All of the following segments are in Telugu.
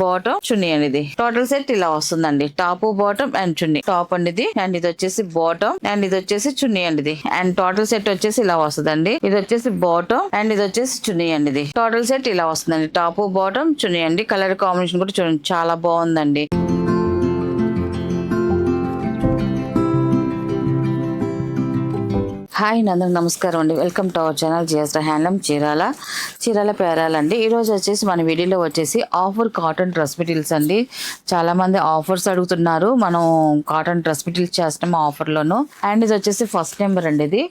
బాటమ్ చున్నీ అండి. ఇది టోటల్ సెట్ ఇలా వస్తుందండి. Top bottom and chunni. Top అండి ఇది, అండ్ ఇది వచ్చేసి బాటమ్, అండ్ ఇది వచ్చేసి చున్నీ అండి. ఇది అండ్ టోటల్ సెట్ వచ్చేసి ఇలా వస్తుందండి. ఇది వచ్చేసి బాటమ్ అండ్ ఇది వచ్చేసి చున్నీ అండి. ఇది టోటల్ సెట్ ఇలా వస్తుందండి. టాప్ బాటమ్ చున్నీ అండి. కలర్ కాంబినేషన్ కూడా చూడండి చాలా బాగుందండి. హాయ్ అందరికి నమస్కారం అండి. Welcome to our channel GSR handloom Chirala పేరాలండి. ఈరోజు వచ్చేసి మన వీడియోలో వచ్చేసి ఆఫర్ కాటన్ డ్రెస్ మెటీరియల్స్ అండి. చాలా మంది ఆఫర్స్ అడుగుతున్నారు. మనం కాటన్ డ్రెస్ మెటీరియల్స్ చేస్తున్నాం ఆఫర్లోను. అండ్ ఇది వచ్చేసి ఫస్ట్ నెంబర్ అండి. ఇది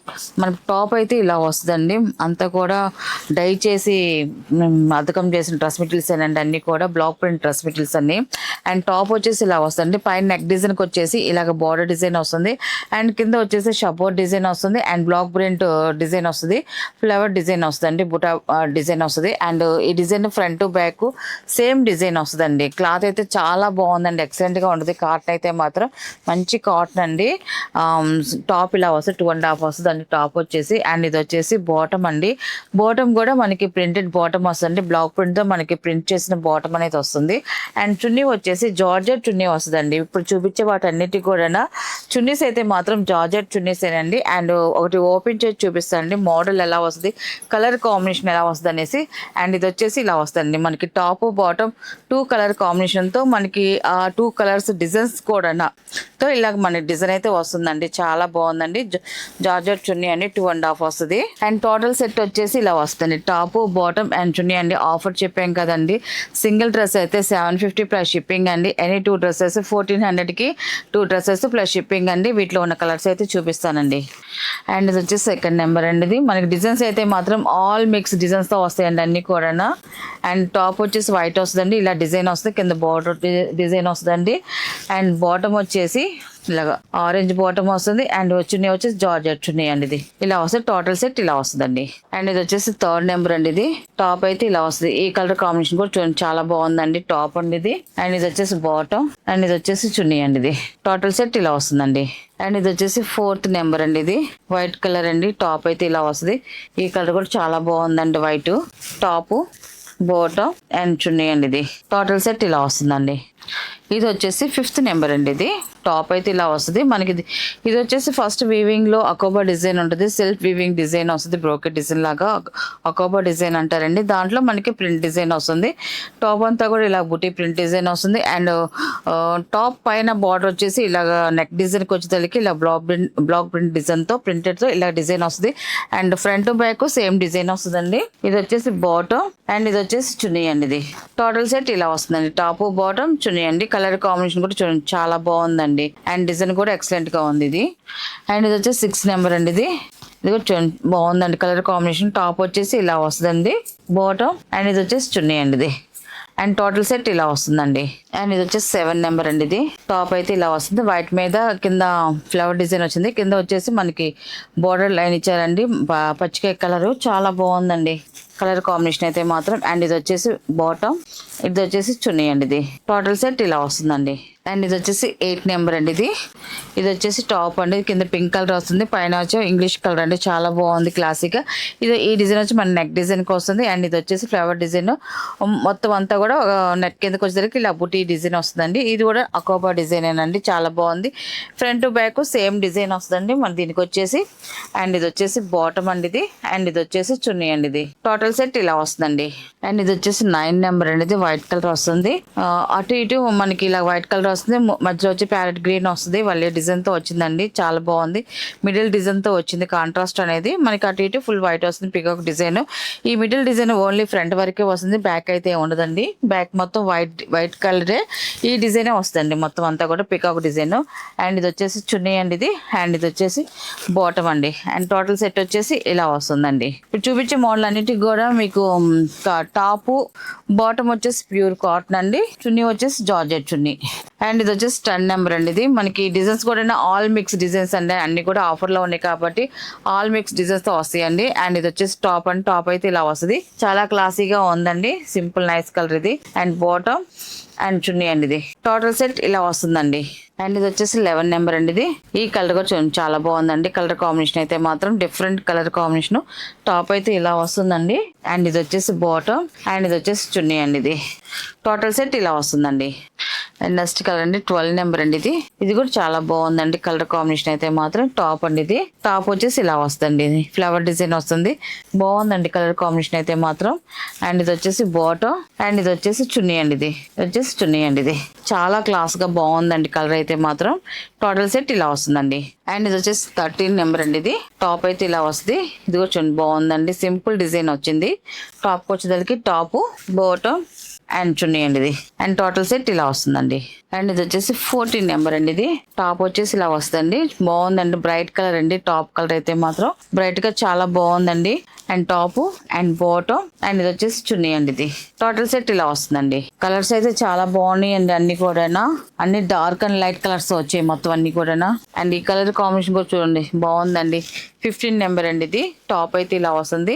మనకు టాప్ అయితే ఇలా వస్తుందండి. అంతా కూడా డై చేసి అద్దకం చేసిన డ్రెస్ మెటీరియల్స్ అండి. అన్ని కూడా బ్లాక్ ప్రింట్ డ్రెస్ మెటీరియల్స్ అన్ని. అండ్ టాప్ వచ్చేసి ఇలా వస్తుంది. పైన నెక్ డిజైన్కి వచ్చేసి ఇలాగ బార్డర్ డిజైన్ వస్తుంది. అండ్ కింద వచ్చేసి షపోర్ట్ డిజైన్ వస్తుంది. అండ్ బ్లాక్ ప్రింట్ డిజైన్ వస్తుంది. ఫ్లవర్ డిజైన్ వస్తుందండి. బుటా డిజైన్ వస్తుంది. అండ్ ఈ design front to back same design వస్తుందండి. క్లాత్ అయితే చాలా బాగుందండి. ఎక్సలెంట్ గా ఉంటుంది. కాటన్ అయితే మాత్రం మంచి కాటన్ అండి. టాప్ ఇలా వస్తుంది. 2.5 వస్తుంది టాప్ వచ్చేసి. అండ్ ఇది వచ్చేసి బాటమ్ అండి. బాటమ్ కూడా మనకి ప్రింటెడ్ బాటమ్ వస్తుంది. బ్లాక్ ప్రింట్ తో మనకి ప్రింట్ చేసిన బాటమ్ అనేది వస్తుంది. అండ్ చున్నీ వచ్చేసి జార్జెట్ చున్నీ వస్తుందండి. ఇప్పుడు చూపించే వాటన్నిటి కూడా చున్నీస్ అయితే మాత్రం జార్జెట్ చున్నీస్ ఏనండి. అండ్ ఒకటి ఓపెన్ చేసి చూపిస్తానండి మోడల్ ఎలా వస్తుంది, కలర్ కాంబినేషన్ ఎలా వస్తుంది అనేసి. అండ్ ఇది వచ్చేసి ఇలా వస్తుంది మనకి టాప్ బాటమ్ 2 కలర్ కాంబినేషన్ తో మనకి ఆ 2 కలర్స్ డిజైన్స్ కూడా తో ఇలా మనకి డిజైన్ అయితే వస్తుందండి. చాలా బాగుందండి. జార్జెట్ చున్నీ అండి. 2.5 వస్తుంది. అండ్ టోటల్ సెట్ వచ్చేసి ఇలా వస్తుంది. టాప్ బాటమ్ అండ్ చున్నీ అండి. ఆఫర్ చెప్పాం కదండి. సింగిల్ డ్రెస్ అయితే 750 ప్లస్ షిప్పింగ్ అండి. ఎనీ 2 డ్రెస్సెస్ 1400 కి 2 డ్రెస్సెస్ ప్లస్ షిప్పింగ్ అండి. వీటిలో ఉన్న కలర్స్ అయితే చూపిస్తానండి. అండ్ ఇది వచ్చేసి సెకండ్ నెంబర్ అండి. ఇది మనకి డిజైన్స్ అయితే మాత్రం ఆల్ మిక్స్ డిజైన్స్ తో వస్తాయండి అన్ని కూడా. అండ్ టాప్ వచ్చేసి వైట్ వస్తుందండి. ఇలా డిజైన్ వస్తుంది. కింద బార్డర్ డిజైన్ వస్తుందండి. అండ్ బాటమ్ వచ్చేసి ఇలాగా ఆరెంజ్ బాటమ్ వస్తుంది. అండ్ చున్నీ వచ్చేసి జార్జెట్ చున్నీ అండి. ఇది ఇలా వస్తుంది. టోటల్ సెట్ ఇలా వస్తుందండి. అండ్ ఇది వచ్చేసి థర్డ్ నెంబర్ అండి. ఇది టాప్ అయితే ఇలా వస్తుంది. ఈ కలర్ కాంబినేషన్ కూడా చూడండి చాలా బాగుందండి. టాప్ అండి ఇది. అండ్ ఇది వచ్చేసి బాటమ్ అండ్ ఇది వచ్చేసి చున్నీ అండి. ఇది టోటల్ సెట్ ఇలా వస్తుందండి. అండ్ ఇది వచ్చేసి ఫోర్త్ నెంబర్ అండి. ఇది వైట్ కలర్ అండి. టాప్ అయితే ఇలా వస్తుంది. ఈ కలర్ కూడా చాలా బాగుందండి. వైట్ టాప్ బాటమ్ అండ్ చున్నీ అండి. ఇది టోటల్ సెట్ ఇలా వస్తుందండి. ఇది వచ్చేసి ఫిఫ్త్ నెంబర్ అండి. ఇది టాప్ అయితే ఇలా వస్తుంది మనకి. ఇది వచ్చేసి ఫస్ట్ వీవింగ్ లో అకోబా డిజైన్ ఉంటుంది. సెల్ఫ్ వీవింగ్ డిజైన్ వస్తుంది. బ్రోకెట్ డిజైన్ లాగా అకోబా డిజైన్ అంటారండి. దాంట్లో మనకి ప్రింట్ డిజైన్ వస్తుంది. టాప్ అంతా కూడా ఇలా బుటీ ప్రింట్ డిజైన్ వస్తుంది. అండ్ టాప్ పైన బార్డర్ వచ్చేసి ఇలాగ నెక్ డిజైన్కి వచ్చేసరికి ఇలా బ్లాక్ ప్రింట్ డిజైన్ తో ప్రింటెడ్ తో ఇలా డిజైన్ వస్తుంది. And front back same design వస్తుందండి. ఇది వచ్చేసి బాటమ్ అండ్ ఇది వచ్చేసి చున్నీ అండి. ఇది టోటల్ సెట్ ఇలా వస్తుందండి. టాప్ బాటమ్ చున్నీ అండి. కలర్ కాంబినేషన్ కూడా చూడండి చాలా బాగుందండి. అండ్ డిజైన్ కూడా ఎక్సలెంట్ గా ఉంది. ఇది అండ్ ఇది వచ్చేసి 6 నెంబర్ అండి. ఇది కూడా చూడండి బాగుందండి. కలర్ కాంబినేషన్ టాప్ వచ్చేసి ఇలా వస్తుందండి. బాటమ్ అండ్ ఇది వచ్చేసి చున్నీ అండి. ఇది అండ్ టోటల్ సెట్ ఇలా వస్తుందండి. అండ్ ఇది వచ్చేసి 7 నెంబర్ అండి. ఇది టాప్ అయితే ఇలా వస్తుంది. వైట్ మీద కింద ఫ్లవర్ డిజైన్ వచ్చింది. కింద వచ్చేసి మనకి బోర్డర్ లైన్ ఇచ్చారండి. పచ్చికాయ కలర్ చాలా బాగుందండి కలర్ కాంబినేషన్ అయితే మాత్రం. అండ్ ఇది వచ్చేసి బాటమ్ ఇది వచ్చేసి చున్నీ అండి. ఇది టోటల్ సెట్ ఇలా వస్తుందండి. అండ్ ఇది వచ్చేసి 8 నెంబర్ అండి. ఇది వచ్చేసి టాప్ అండి. కింద పింక్ కలర్ వస్తుంది. పైన వచ్చి ఇంగ్లీష్ కలర్ అండి. చాలా బాగుంది క్లాసిక్. ఈ డిజైన్ వచ్చి మన నెక్ డిజైన్ కి వస్తుంది. అండ్ ఇది వచ్చేసి ఫ్లవర్ డిజైన్ మొత్తం అంతా కూడా నెక్ కిందకి వచ్చేసరికి ఇలా బుటీ డిజైన్ వస్తుందండి. ఇది కూడా అకోబా డిజైన్ అండి. చాలా బాగుంది. ఫ్రంట్ బ్యాక్ సేమ్ డిజైన్ వస్తుందండి మన దీనికి వచ్చేసి. అండ్ ఇది వచ్చేసి బాటమ్ అండి. ఇది అండ్ ఇది వచ్చేసి చున్నీ అండి. ఇది టోటల్ సెట్ ఇలా వస్తుందండి. అండ్ ఇది వచ్చేసి 9 నెంబర్ అండి. ఇది వైట్ కలర్ వస్తుంది. అటు ఇటు మనకి ఇలా వైట్ కలర్ వస్తుంది. మధ్యలో వచ్చి ప్యారెట్ గ్రీన్ వస్తుంది. వాళ్ళే డిజైన్ తో వచ్చిందండి. చాలా బాగుంది. మిడిల్ డిజైన్ తో వచ్చింది కాంట్రాస్ట్ అనేది. మనకి అటు ఇటు ఫుల్ వైట్ వస్తుంది. Peacock design. ఈ మిడిల్ డిజైన్ ఓన్లీ ఫ్రంట్ వరకే వస్తుంది. బ్యాక్ అయితే ఉండదండి. బ్యాక్ మొత్తం వైట్ కలరే ఈ డిజైనే వస్తుంది మొత్తం అంతా కూడా పికాక్ డిజైన్. అండ్ ఇది వచ్చేసి చున్నీ అండి. ఇది అండ్ ఇది వచ్చేసి బాటమ్ అండి. అండ్ టోటల్ సెట్ వచ్చేసి ఇలా వస్తుందండి. ఇప్పుడు చూపించే మోడల్ అన్నిటికి కూడా మీకు టాప్ బాటమ్ వచ్చేసి ప్యూర్ కాటన్ అండి. చున్నీ వచ్చేసి జార్జెట్ చున్నీ. అండ్ ఇది వచ్చేసి 10 నెంబర్ అండి. ఇది మనకి డిజైన్ డిజైన్స్ కూడా ఆల్ మిక్స్ డిజైన్స్ అండి, అన్ని కూడా ఆఫర్లో ఉన్నాయి కాబట్టి ఆల్ మిక్స్ డిజైన్స్తో వస్తాయండి. అండ్ ఇది వచ్చేసి టాప్ అండ్ టాప్ అయితే ఇలా వస్తుంది, చాలా క్లాసీగా ఉందండి, సింపుల్ నైస్ కలర్ ఇది. అండ్ బాటమ్ అండ్ చున్నీ అండి, ఇది టోటల్ సెట్ ఇలా వస్తుందండి. అండ్ ఇది వచ్చేసి 11 నెంబర్ అండి, ఇది ఈ కలర్ కూడా చూడండి చాలా బాగుందండి. కలర్ కాంబినేషన్ అయితే మాత్రం డిఫరెంట్ కలర్ కాంబినేషన్. టాప్ అయితే ఇలా వస్తుందండి. అండ్ ఇది వచ్చేసి బాటమ్ అండ్ ఇది వచ్చేసి చున్నీ అండి, ఇది టోటల్ సెట్ ఇలా వస్తుందండి. అండ్ నెక్స్ట్ కలర్ అండి 12 నెంబర్ అండి, ఇది కూడా చాలా బాగుందండి. కలర్ కాంబినేషన్ అయితే మాత్రం టాప్ అండి, ఇది టాప్ వచ్చేసి ఇలా వస్తుంది, ఇది ఫ్లవర్ డిజైన్ వస్తుంది, బాగుందండి కలర్ కాంబినేషన్ అయితే మాత్రం. అండ్ ఇది వచ్చేసి బాటమ్ అండ్ ఇది వచ్చేసి చున్నీ అండి, ఇది వచ్చేసి చున్నీ అండి, ఇది చాలా క్లాస్ గా బాగుందండి కలర్ అయితే మాత్రం. టోటల్ సెట్ ఇలా వస్తుందండి. అండ్ ఇది వచ్చేసి 13 నెంబర్ అండి, ఇది టాప్ అయితే ఇలా వస్తుంది, ఇది కూడా చూడండి బాగుందండి, సింపుల్ డిజైన్ వచ్చింది. టాప్ వచ్చేసరికి టాప్ బాటమ్ అండ్ చున్నీ అండి, ఇది అండ్ టోటల్ సెట్ ఇలా వస్తుందండి. అండ్ ఇది వచ్చేసి 14 నెంబర్ అండి, ఇది టాప్ వచ్చేసి ఇలా వస్తుందండి, బాగుందండి, బ్రైట్ కలర్ అండి. టాప్ కలర్ అయితే మాత్రం బ్రైట్ గా చాలా బాగుందండి. And top and bottom and ఇది వచ్చేసి చున్నీ అండి, ఇది టోటల్ సెట్ ఇలా వస్తుందండి. కలర్స్ అయితే చాలా బాగున్నాయి అండి, అన్ని కూడా అన్ని డార్క్ అండ్ లైట్ కలర్స్ వచ్చాయి మొత్తం అన్ని కూడా. అండ్ ఈ కలర్ కాంబినేషన్ కూడా చూడండి బాగుందండి. 15 నెంబర్ అండి, ఇది టాప్ అయితే ఇలా వస్తుంది.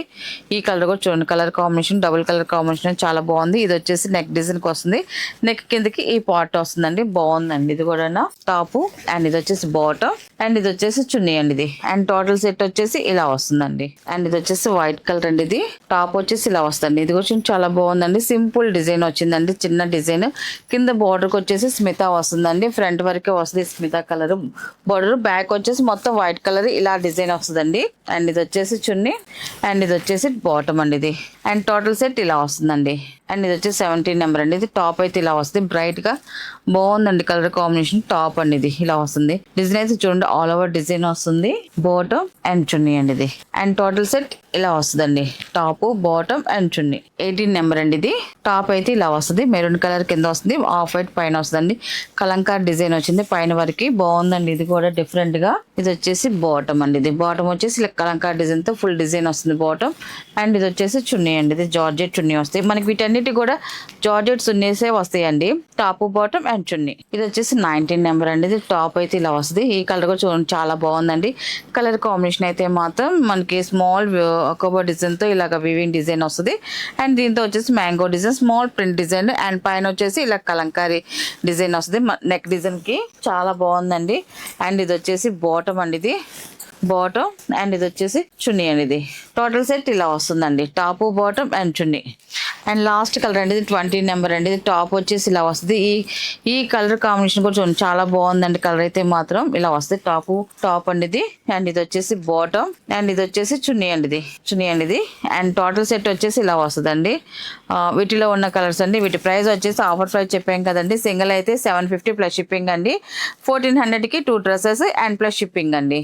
ఈ కలర్ కూడా చూడండి, colour combination double colour combination చాలా బాగుంది. ఇది వచ్చేసి నెక్ డిజైన్ కి వస్తుంది, నెక్ కిందకి ఈ పార్ట్ వస్తుందండి, బాగుందండి. ఇది కూడా టాప్ అండ్ ఇది వచ్చేసి బాటమ్ అండ్ ఇది వచ్చేసి చున్నీ అండి, ఇది అండ్ టోటల్ సెట్ వచ్చేసి ఇలా వస్తుందండి. అండ్ ఇది వచ్చేసి వైట్ కలర్ అండి, ఇది టాప్ వచ్చేసి ఇలా వస్తుంది, ఇది కూడా చాలా బాగుందండి. సింపుల్ డిజైన్ వచ్చిందండి, చిన్న డిజైన్ కింద బార్డర్ కి వచ్చేసి స్మిత వస్తుందండి, ఫ్రంట్ వరకే వస్తుంది స్మిత కలర్ బార్డర్, బ్యాక్ వచ్చేసి మొత్తం వైట్ కలర్ ఇలా డిజైన్ వస్తుందండి. అండ్ ఇది వచ్చేసి చున్నీ అండ్ ఇది వచ్చేసి బాటమ్ అండి, ఇది అండ్ టోటల్ సెట్ ఇలా వస్తుందండి. అండ్ ఇది వచ్చేసి 17 నెంబర్ అండి, ఇది టాప్ అయితే ఇలా వస్తుంది, బ్రైట్ గా బాగుందండి కలర్ కాంబినేషన్. టాప్ అండి, ఇది ఇలా వస్తుంది, డిజైన్ అయితే చూడండి ఆల్ ఓవర్ డిజైన్ వస్తుంది, బాటమ్ అండ్ చున్నీ అండి, ఇది అండ్ టోటల్ సెట్ ఇలా వస్తుందండి. Top bottom and chunni. 18 number అండి, ఇది టాప్ అయితే ఇలా వస్తుంది, మెరూన్ కలర్ కింద వస్తుంది, ఆఫ్ వైట్ పైన వస్తుందండి, కలంకార్ డిజైన్ వచ్చింది పైన వరకు, బాగుందండి. ఇది కూడా డిఫరెంట్ గా. ఇది వచ్చేసి బాటమ్ అండి, ఇది బాటమ్ వచ్చేసి ఇలా కలంకార్ డిజైన్ తో ఫుల్ డిజైన్ వస్తుంది బాటమ్. అండ్ ఇది వచ్చేసి చున్నీ అండి, ఇది జార్జెట్ చున్నీ వస్తాయి మనకి, వీటన్నిటి కూడా జార్జెట్ చున్నీసే వస్తాయండి, టాప్ బాటమ్ అండ్ చున్నీ. ఇది వచ్చేసి 19 నెంబర్ అండి, ఇది టాప్ అయితే ఇలా వస్తుంది. ఈ కలర్ కూడా చూడండి చాలా బాగుందండి. కలర్ కాంబినేషన్ అయితే మాత్రం మనకి స్మాల్ అకోబా డిజైన్ తో ఇలాగ వీవింగ్ డిజైన్ వస్తుంది. అండ్ దీంతో వచ్చేసి mango design, small print design and పైన వచ్చేసి ఇలా కలంకారీ డిజైన్ వస్తుంది నెక్ డిజైన్ కి, చాలా బాగుందండి. అండ్ ఇది వచ్చేసి బాటమ్ అండి, ఇది బాటమ్ అండ్ ఇది వచ్చేసి చున్నీ అండి, ఇది టోటల్ సెట్ ఇలా వస్తుందండి, top bottom and chunni. And last colour అండి, ఇది 20 నెంబర్ అండి, ఇది టాప్ వచ్చేసి ఇలా వస్తుంది. ఈ కలర్ కాంబినేషన్ కూడా చూడండి చాలా బాగుందండి. కలర్ అయితే మాత్రం ఇలా వస్తుంది, టాప్ అండి ఇది. అండ్ ఇది వచ్చేసి బాటమ్ అండ్ ఇది వచ్చేసి చున్నీ అండి, ఇది చున్నీ అండి, ఇది అండ్ టోటల్ సెట్ వచ్చేసి ఇలా వస్తుందండి. వీటిలో ఉన్న కలర్స్ అండి. వీటి ప్రైస్ వచ్చేసి ఆఫర్ ప్రైస్ చెప్పాం కదండి, సింగిల్ అయితే 750 ప్లస్ షిప్పింగ్ అండి. 1400కి 2 డ్రెస్సెస్ అండ్ ప్లస్ షిప్పింగ్ అండి.